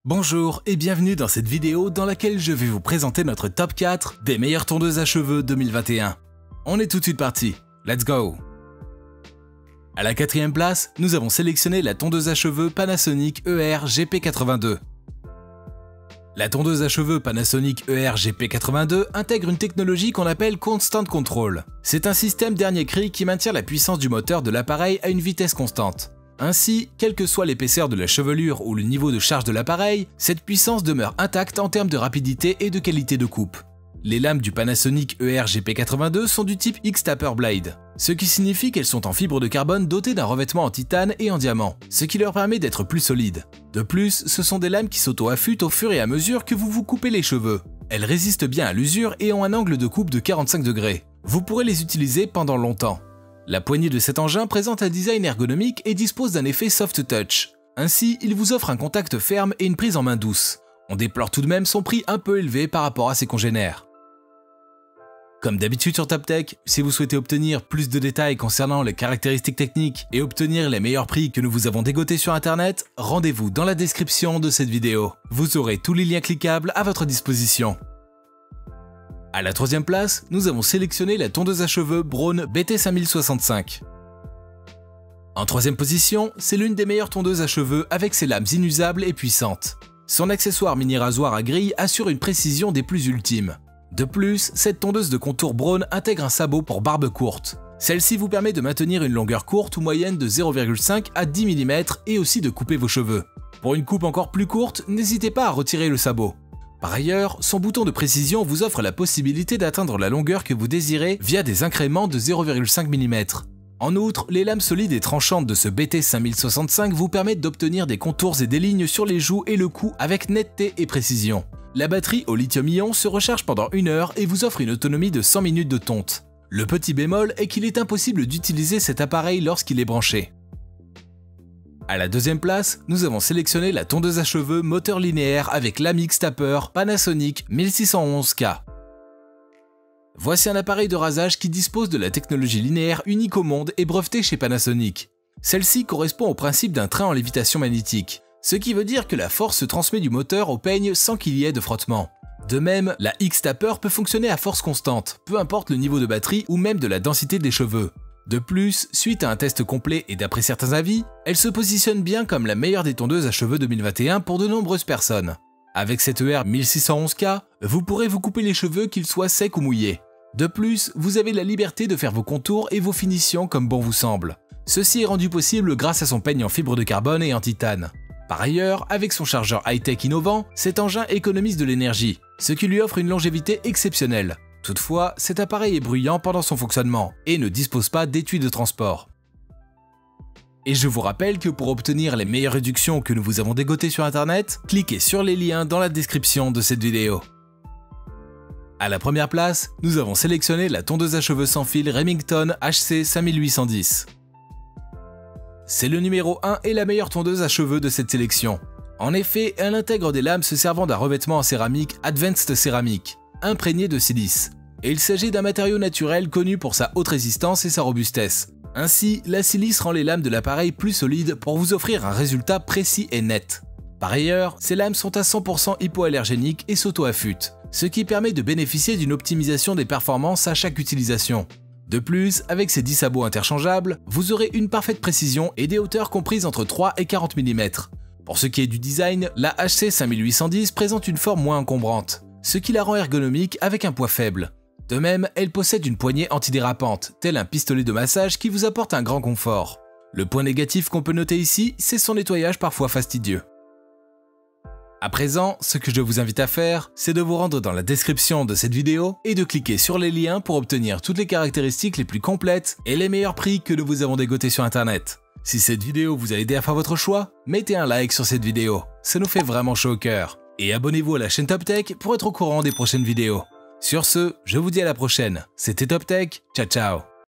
Bonjour et bienvenue dans cette vidéo dans laquelle je vais vous présenter notre top 4 des meilleures tondeuses à cheveux 2021. On est tout de suite parti, let's go! À la quatrième place, nous avons sélectionné la tondeuse à cheveux Panasonic ER GP82. La tondeuse à cheveux Panasonic ER GP82 intègre une technologie qu'on appelle Constant Control. C'est un système dernier cri qui maintient la puissance du moteur de l'appareil à une vitesse constante. Ainsi, quelle que soit l'épaisseur de la chevelure ou le niveau de charge de l'appareil, cette puissance demeure intacte en termes de rapidité et de qualité de coupe. Les lames du Panasonic ER GP82 sont du type X-Taper Blade, ce qui signifie qu'elles sont en fibre de carbone dotées d'un revêtement en titane et en diamant, ce qui leur permet d'être plus solides. De plus, ce sont des lames qui s'auto-affûtent au fur et à mesure que vous vous coupez les cheveux. Elles résistent bien à l'usure et ont un angle de coupe de 45 degrés. Vous pourrez les utiliser pendant longtemps. La poignée de cet engin présente un design ergonomique et dispose d'un effet soft touch. Ainsi, il vous offre un contact ferme et une prise en main douce. On déplore tout de même son prix un peu élevé par rapport à ses congénères. Comme d'habitude sur TopTech, si vous souhaitez obtenir plus de détails concernant les caractéristiques techniques et obtenir les meilleurs prix que nous vous avons dégotés sur internet, rendez-vous dans la description de cette vidéo. Vous aurez tous les liens cliquables à votre disposition. À la troisième place, nous avons sélectionné la tondeuse à cheveux Braun BT5065. En troisième position, c'est l'une des meilleures tondeuses à cheveux avec ses lames inusables et puissantes. Son accessoire mini rasoir à grille assure une précision des plus ultimes. De plus, cette tondeuse de contour Braun intègre un sabot pour barbe courte. Celle-ci vous permet de maintenir une longueur courte ou moyenne de 0,5 à 10 mm et aussi de couper vos cheveux. Pour une coupe encore plus courte, n'hésitez pas à retirer le sabot. Par ailleurs, son bouton de précision vous offre la possibilité d'atteindre la longueur que vous désirez via des incréments de 0,5 mm. En outre, les lames solides et tranchantes de ce BT5065 vous permettent d'obtenir des contours et des lignes sur les joues et le cou avec netteté et précision. La batterie au lithium-ion se recharge pendant 1 heure et vous offre une autonomie de 100 minutes de tonte. Le petit bémol est qu'il est impossible d'utiliser cet appareil lorsqu'il est branché. À la deuxième place, nous avons sélectionné la tondeuse à cheveux moteur linéaire avec lame X-Taper Panasonic 1611K. Voici un appareil de rasage qui dispose de la technologie linéaire unique au monde et brevetée chez Panasonic. Celle-ci correspond au principe d'un train en lévitation magnétique, ce qui veut dire que la force se transmet du moteur au peigne sans qu'il y ait de frottement. De même, la X-Taper peut fonctionner à force constante, peu importe le niveau de batterie ou même de la densité des cheveux. De plus, suite à un test complet et d'après certains avis, elle se positionne bien comme la meilleure des tondeuses à cheveux 2021 pour de nombreuses personnes. Avec cette ER 1611K, vous pourrez vous couper les cheveux qu'ils soient secs ou mouillés. De plus, vous avez la liberté de faire vos contours et vos finitions comme bon vous semble. Ceci est rendu possible grâce à son peigne en fibre de carbone et en titane. Par ailleurs, avec son chargeur high-tech innovant, cet engin économise de l'énergie, ce qui lui offre une longévité exceptionnelle. Toutefois, cet appareil est bruyant pendant son fonctionnement et ne dispose pas d'étui de transport. Et je vous rappelle que pour obtenir les meilleures réductions que nous vous avons dégotées sur internet, cliquez sur les liens dans la description de cette vidéo. À la première place, nous avons sélectionné la tondeuse à cheveux sans fil Remington HC 5810. C'est le numéro 1 et la meilleure tondeuse à cheveux de cette sélection. En effet, elle intègre des lames se servant d'un revêtement en céramique Advanced Ceramic, imprégné de silice. Et il s'agit d'un matériau naturel connu pour sa haute résistance et sa robustesse. Ainsi, la silice rend les lames de l'appareil plus solides pour vous offrir un résultat précis et net. Par ailleurs, ces lames sont à 100% hypoallergéniques et s'auto-affûtent, ce qui permet de bénéficier d'une optimisation des performances à chaque utilisation. De plus, avec ces 10 sabots interchangeables, vous aurez une parfaite précision et des hauteurs comprises entre 3 et 40 mm. Pour ce qui est du design, la HC 5810 présente une forme moins encombrante, ce qui la rend ergonomique avec un poids faible. De même, elle possède une poignée antidérapante, tel un pistolet de massage qui vous apporte un grand confort. Le point négatif qu'on peut noter ici, c'est son nettoyage parfois fastidieux. À présent, ce que je vous invite à faire, c'est de vous rendre dans la description de cette vidéo et de cliquer sur les liens pour obtenir toutes les caractéristiques les plus complètes et les meilleurs prix que nous vous avons dégotés sur internet. Si cette vidéo vous a aidé à faire votre choix, mettez un like sur cette vidéo, ça nous fait vraiment chaud au cœur. Et abonnez-vous à la chaîne TopTech pour être au courant des prochaines vidéos. Sur ce, je vous dis à la prochaine, c'était TopTech, ciao ciao.